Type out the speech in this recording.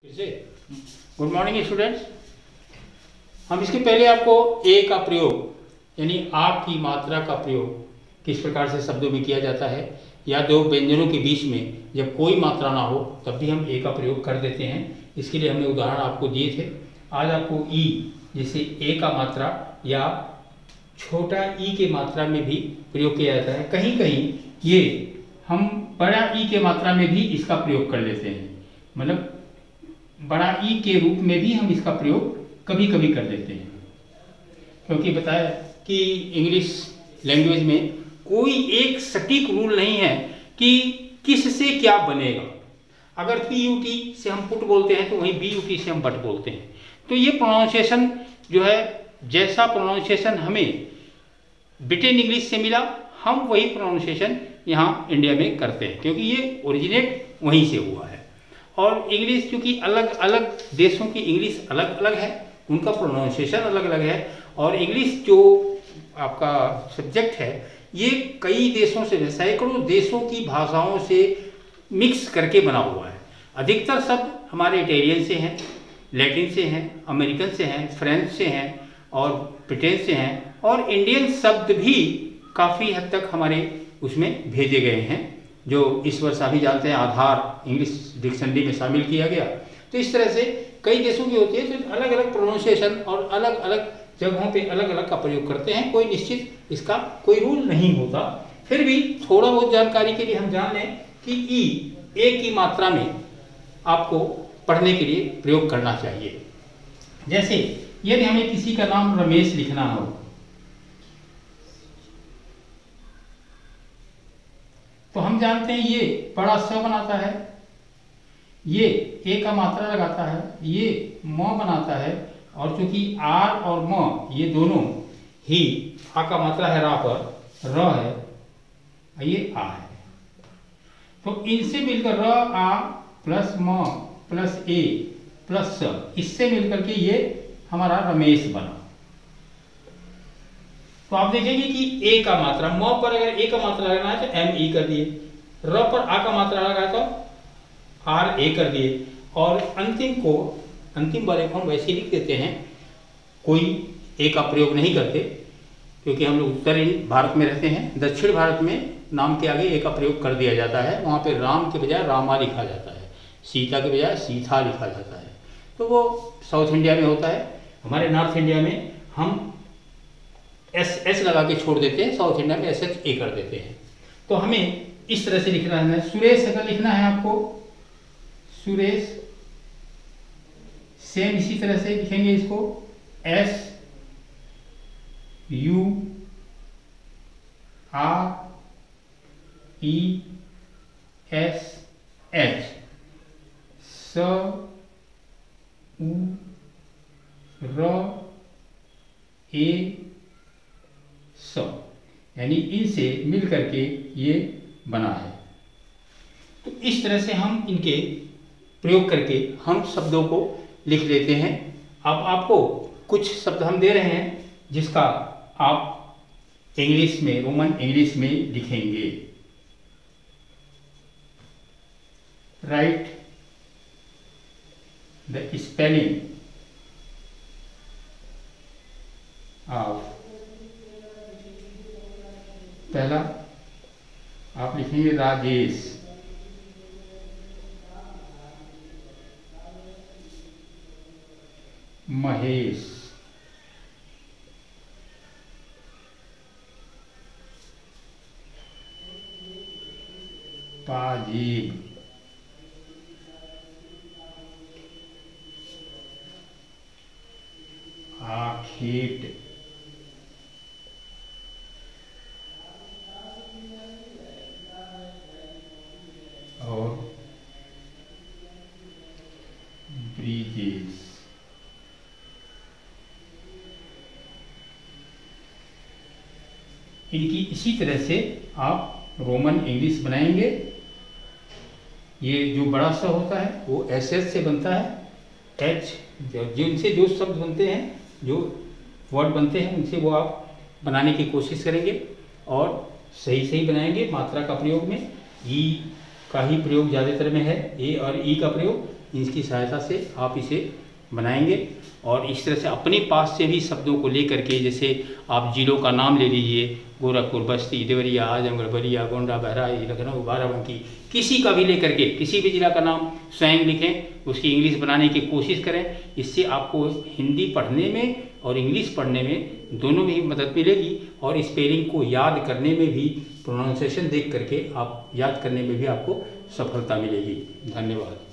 फिर से good morning students. हम इसके पहले आपको ए का प्रयोग यानी आप की मात्रा का प्रयोग किस प्रकार से शब्दों में किया जाता है या दो व्यंजनों के बीच में जब कोई मात्रा ना हो तब भी हम ए का प्रयोग कर देते हैं। इसके लिए हमने उदाहरण आपको दिए थे। आज आपको ई जैसे ए का मात्रा या छोटा ई के मात्रा में भी प्रयोग किया जाता है। कहीं कहीं ये हम बड़ा ई के मात्रा में भी इसका प्रयोग कर लेते हैं, मतलब बड़ा ई के रूप में भी हम इसका प्रयोग कभी कभी कर देते हैं, क्योंकि बताया कि इंग्लिश लैंग्वेज में कोई एक सटीक रूल नहीं है कि किस से क्या बनेगा। अगर PUT से हम पुट बोलते हैं तो वहीं BUT से हम बट बोलते हैं। तो ये प्रोनाउंसिएशन जो है, जैसा प्रोनाउंसिएशन हमें ब्रिटेन इंग्लिश से मिला हम वही प्रोनाउंसिएशन यहाँ इंडिया में करते हैं, क्योंकि ये ओरिजिनेट वहीं से हुआ है। और इंग्लिश क्योंकि अलग अलग देशों की इंग्लिश अलग अलग है, उनका प्रोनाउंसिएशन अलग अलग है। और इंग्लिश जो आपका सब्जेक्ट है ये कई देशों से, सैकड़ों देशों की भाषाओं से मिक्स करके बना हुआ है। अधिकतर शब्द हमारे इटालियन से हैं, लैटिन से हैं, अमेरिकन से हैं, फ्रेंच से हैं और ब्रिटेन से हैं, और इंडियन शब्द भी काफ़ी हद तक हमारे उसमें भेजे गए हैं, जो इस वर्ष अभी जानते हैं आधार इंग्लिश डिक्शनरी में शामिल किया गया। तो इस तरह से कई देशों की होती है, तो अलग अलग प्रोनाउंसिएशन और अलग अलग जगहों पे अलग अलग का प्रयोग करते हैं। कोई निश्चित इसका कोई रूल नहीं होता। फिर भी थोड़ा बहुत जानकारी के लिए हम जान लें कि ई ए की मात्रा में आपको पढ़ने के लिए प्रयोग करना चाहिए। जैसे यदि हमें किसी का नाम रमेश लिखना हो तो हम जानते हैं ये बड़ा स बनाता है, ये ए का मात्रा लगाता है, ये म बनाता है, और चूंकि आर और म ये दोनों ही आ का मात्रा है रा पर, र है, ये आ है। तो इनसे मिलकर र आ प्लस म प्लस ए प्लस स, इससे मिलकर के ये हमारा रमेश बना। तो आप देखेंगे कि ए का मात्रा, म पर अगर ए का मात्रा लगाना है तो एम ई कर दिए, र पर आ का मात्रा लगाया तो आर ए कर दिए, और अंतिम वाले को हम वैसे लिख देते हैं, कोई ए का प्रयोग नहीं करते, क्योंकि हम लोग उत्तर भारत में रहते हैं। दक्षिण भारत में नाम के आगे ए का प्रयोग कर दिया जाता है, वहाँ पे राम के बजाय रामा लिखा जाता है, सीता के बजाय सीता लिखा जाता है। तो वो साउथ इंडिया में होता है। हमारे नॉर्थ इंडिया में हम एस लगा के छोड़ देते हैं, साउथ इंडिया में SH ए कर देते हैं। तो हमें इस तरह से लिखना है। सुरेश अगर लिखना है आपको, सुरेश, सेम इसी तरह से लिखेंगे इसको, SURESH, SURE, यानी इनसे मिल करके ये बना है। तो इस तरह से हम इनके प्रयोग करके हम शब्दों को लिख लेते हैं। अब आपको कुछ शब्द हम दे रहे हैं जिसका आप इंग्लिश में, रोमन इंग्लिश में लिखेंगे। राइट द स्पेलिंग ऑफ, पहला आप लिखेंगे राजेश, महेश, पाजीब, आखेट, और ब्रिजेश। इनकी इसी तरह से आप रोमन इंग्लिश बनाएंगे। ये जो बड़ा सा होता है वो SS से बनता है, H जिनसे जो शब्द बनते हैं, जो वर्ड बनते हैं, उनसे वो आप बनाने की कोशिश करेंगे और सही बनाएंगे। मात्रा का प्रयोग में ई का ही प्रयोग ज़्यादातर में है, ए और ई का प्रयोग इसकी सहायता से आप इसे बनाएंगे। और इस तरह से अपने पास से भी शब्दों को लेकर के, जैसे आप जिलों का नाम ले लीजिए, गोरखपुर, बस्ती, देवरिया, आजमगढ़, बलिया, गोंडा, बहराइच, लखनऊ, बाराबंकी, किसी का भी लेकर के किसी भी जिला का नाम स्वयं लिखें, उसकी इंग्लिश बनाने की कोशिश करें। इससे आपको हिंदी पढ़ने में और इंग्लिश पढ़ने में दोनों में ही मदद मिलेगी, और स्पेलिंग को याद करने में भी, प्रोनाउंसिएशन देख करके आप याद करने में भी आपको सफलता मिलेगी। धन्यवाद।